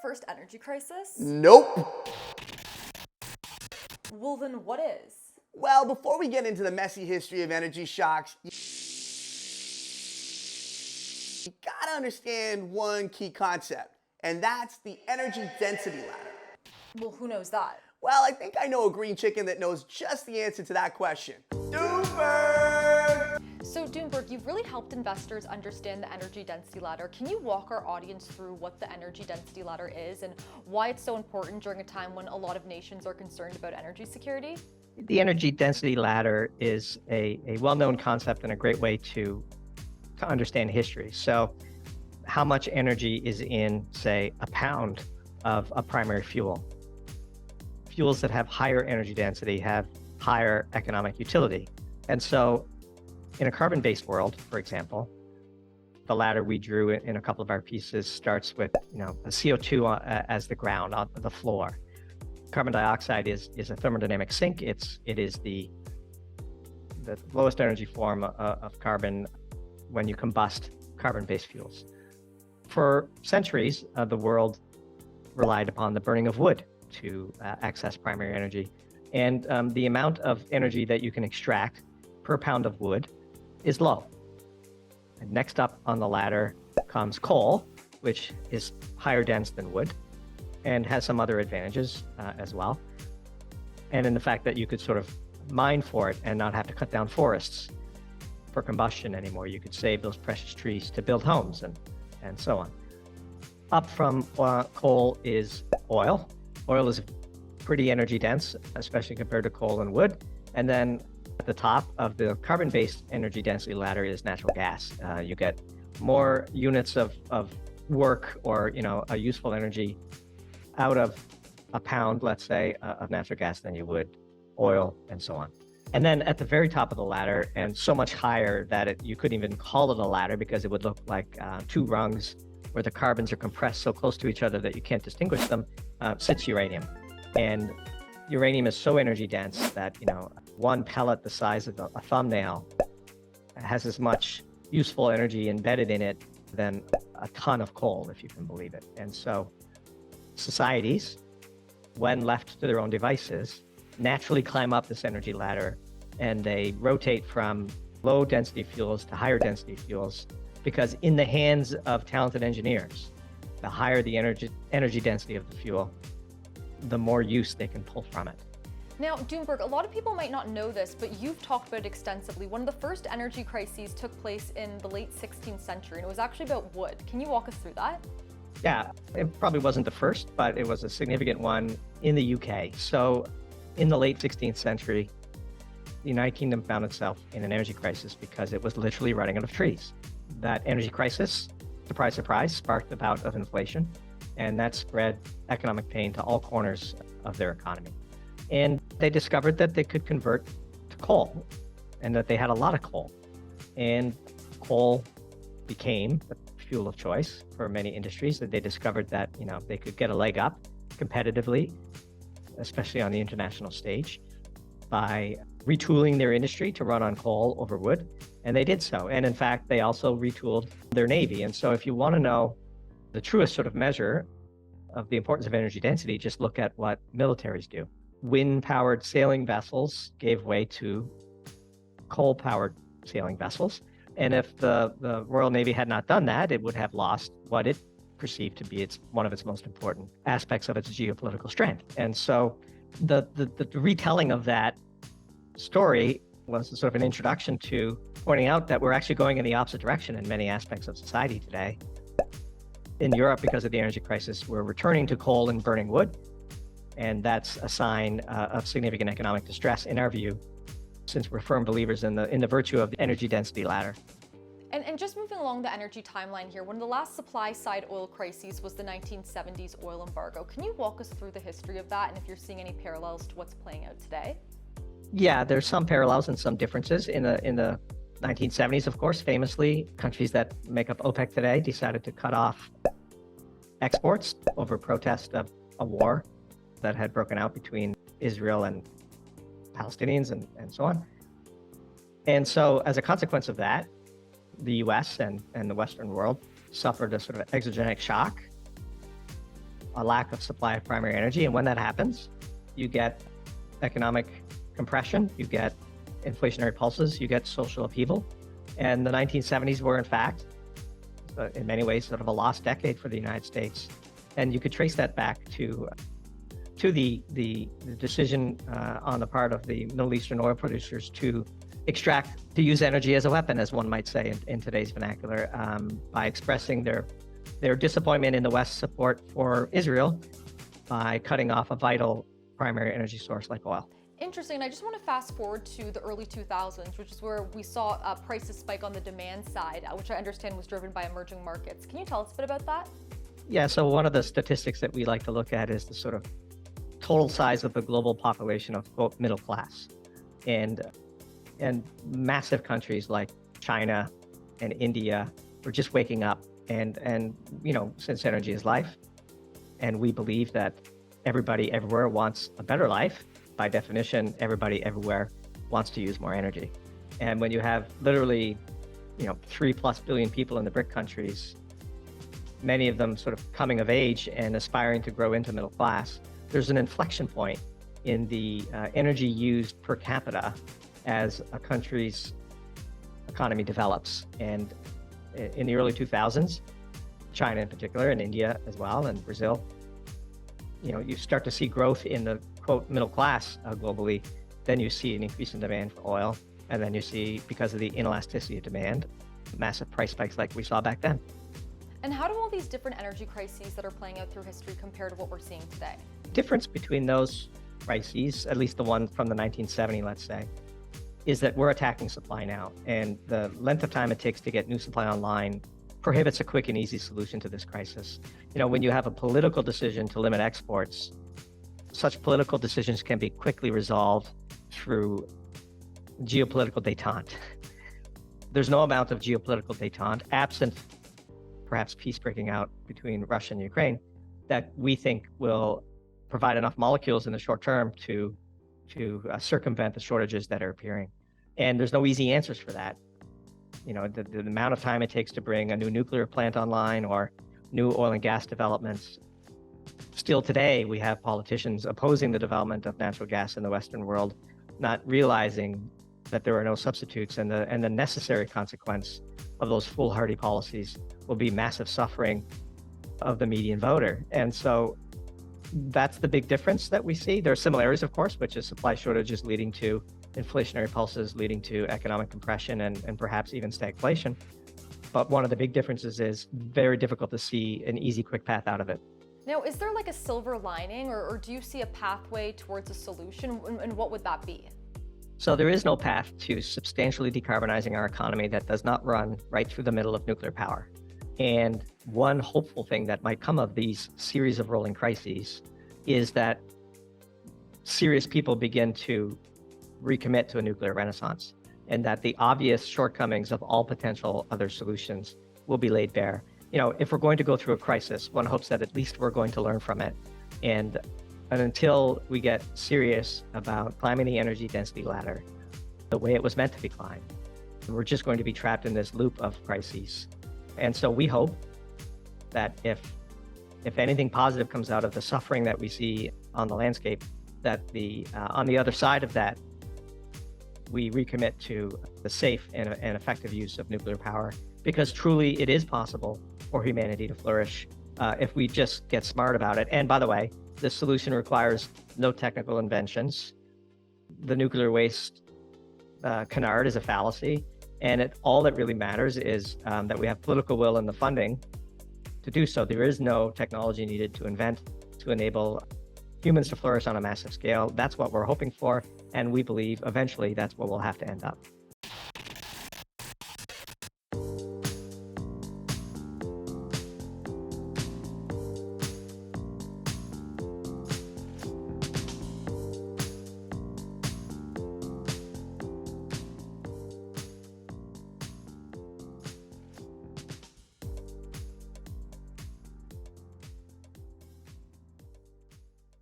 first energy crisis? Nope. Well, then what is? Well, before we get into the messy history of energy shocks, you gotta understand one key concept, and that's the energy density ladder. Well, who knows that? Well, I think I know a green chicken that knows just the answer to that question. Doomberg! So Doomberg, you've really helped investors understand the energy density ladder. Can you walk our audience through what the energy density ladder is and why it's so important during a time when a lot of nations are concerned about energy security? The energy density ladder is a well-known concept and a great way to understand history. So how much energy is in, say, a pound of a primary fuel? Fuels that have higher energy density have higher economic utility. And so in a carbon-based world, for example, the ladder we drew in a couple of our pieces starts with, a CO2 as the ground, on the floor. Carbon dioxide is a thermodynamic sink. It is the lowest energy form of carbon when you combust carbon-based fuels. For centuries, the world relied upon the burning of wood to access primary energy. And the amount of energy that you can extract per pound of wood is low. And next up on the ladder comes coal, which is higher dense than wood and has some other advantages as well. And in the fact that you could sort of mine for it and not have to cut down forests for combustion anymore. You could save those precious trees to build homes and so on. Up from coal is oil. Oil is pretty energy dense, especially compared to coal and wood. And then at the top of the carbon-based energy density ladder is natural gas. You get more units of work or a useful energy out of a pound, let's say, of natural gas than you would oil and so on. And then at the very top of the ladder, and so much higher that you couldn't even call it a ladder because it would look like two rungs where the carbons are compressed so close to each other that you can't distinguish them, sits uranium. And uranium is so energy dense that, one pellet the size of a thumbnail has as much useful energy embedded in it than a ton of coal, if you can believe it. And so societies, when left to their own devices, naturally climb up this energy ladder and they rotate from low density fuels to higher density fuels, because in the hands of talented engineers, the higher the energy density of the fuel, the more use they can pull from it. Now, Doomberg, a lot of people might not know this, but you've talked about it extensively. One of the first energy crises took place in the late 16th century, and it was actually about wood. Can you walk us through that? Yeah, it probably wasn't the first, but it was a significant one in the UK. So in the late 16th century, the United Kingdom found itself in an energy crisis because it was literally running out of trees. That energy crisis, surprise, surprise, sparked a bout of inflation, and that spread economic pain to all corners of their economy. And they discovered that they could convert to coal and that they had a lot of coal. And coal became the fuel of choice for many industries, that they discovered that, they could get a leg up competitively, especially on the international stage, by retooling their industry to run on coal over wood. And they did so. And in fact, they also retooled their Navy. And so if you want to know the truest sort of measure of the importance of energy density, just look at what militaries do. Wind-powered sailing vessels gave way to coal-powered sailing vessels. And if the Royal Navy had not done that, it would have lost what it perceived to be one of its most important aspects of its geopolitical strength. And so the retelling of that story was sort of an introduction to pointing out that we're actually going in the opposite direction in many aspects of society today. In Europe, because of the energy crisis, we're returning to coal and burning wood. And that's a sign of significant economic distress, in our view, since we're firm believers in the virtue of the energy density ladder. And just moving along the energy timeline here, one of the last supply-side oil crises was the 1970s oil embargo. Can you walk us through the history of that and if you're seeing any parallels to what's playing out today? Yeah, there's some parallels and some differences. In the 1970s, of course, famously, countries that make up OPEC today decided to cut off exports over protest of a war that had broken out between Israel and Palestinians and so on. And so as a consequence of that, the US and the Western world suffered a sort of exogenic shock a lack of supply of primary energy. And when that happens, you get economic compression, you get inflationary pulses, you get social upheaval. And the 1970s were, in fact, in many ways, sort of a lost decade for the United States. And you could trace that back to the decision on the part of the Middle Eastern oil producers to use energy as a weapon, as one might say in today's vernacular, by expressing their disappointment in the West's support for Israel by cutting off a vital primary energy source like oil. Interesting. I just want to fast forward to the early 2000s, which is where we saw prices spike on the demand side, which I understand was driven by emerging markets. Can you tell us a bit about that? Yeah, so one of the statistics that we like to look at is the sort of total size of the global population of, quote, middle class. And massive countries like China and India were just waking up. And since energy is life, and we believe that everybody everywhere wants a better life, by definition, everybody everywhere wants to use more energy. And when you have literally, 3+ billion people in the BRIC countries, many of them sort of coming of age and aspiring to grow into middle class, there's an inflection point in the energy used per capita as a country's economy develops. And in the early 2000s, China in particular, and India as well, and Brazil, you start to see growth in the, quote, middle class globally. Then you see an increase in demand for oil. And then you see, because of the inelasticity of demand, massive price spikes like we saw back then. And how do all these different energy crises that are playing out through history compare to what we're seeing today? Difference between those crises, at least the one from the 1970s, let's say, is that we're attacking supply now. And the length of time it takes to get new supply online prohibits a quick and easy solution to this crisis. When you have a political decision to limit exports, such political decisions can be quickly resolved through geopolitical détente. There's no amount of geopolitical détente, absent perhaps peace breaking out between Russia and Ukraine, that we think will provide enough molecules in the short term to circumvent the shortages that are appearing. And there's no easy answers for that. The amount of time it takes to bring a new nuclear plant online or new oil and gas developments. Still today, we have politicians opposing the development of natural gas in the Western world, not realizing that there are no substitutes, and the necessary consequence of those foolhardy policies will be massive suffering of the median voter. And so that's the big difference that we see. There are similarities, of course, which is supply shortages leading to inflationary pulses, leading to economic compression and perhaps even stagflation. But one of the big differences is very difficult to see an easy, quick path out of it. Now, is there like a silver lining, or do you see a pathway towards a solution, and what would that be? So there is no path to substantially decarbonizing our economy that does not run right through the middle of nuclear power. And one hopeful thing that might come of these series of rolling crises is that serious people begin to recommit to a nuclear renaissance, and that the obvious shortcomings of all potential other solutions will be laid bare. If we're going to go through a crisis, one hopes that at least we're going to learn from it. And until we get serious about climbing the energy density ladder the way it was meant to be climbed, we're just going to be trapped in this loop of crises. And so we hope that if anything positive comes out of the suffering that we see on the landscape, that on the other side of that, we recommit to the safe and effective use of nuclear power, because truly it is possible for humanity to flourish if we just get smart about it. And by the way, the solution requires no technical inventions. The nuclear waste canard is a fallacy. And all that really matters is that we have political will and the funding to do so. There is no technology needed to invent to enable humans to flourish on a massive scale. That's what we're hoping for. And we believe eventually that's what we'll have to end up.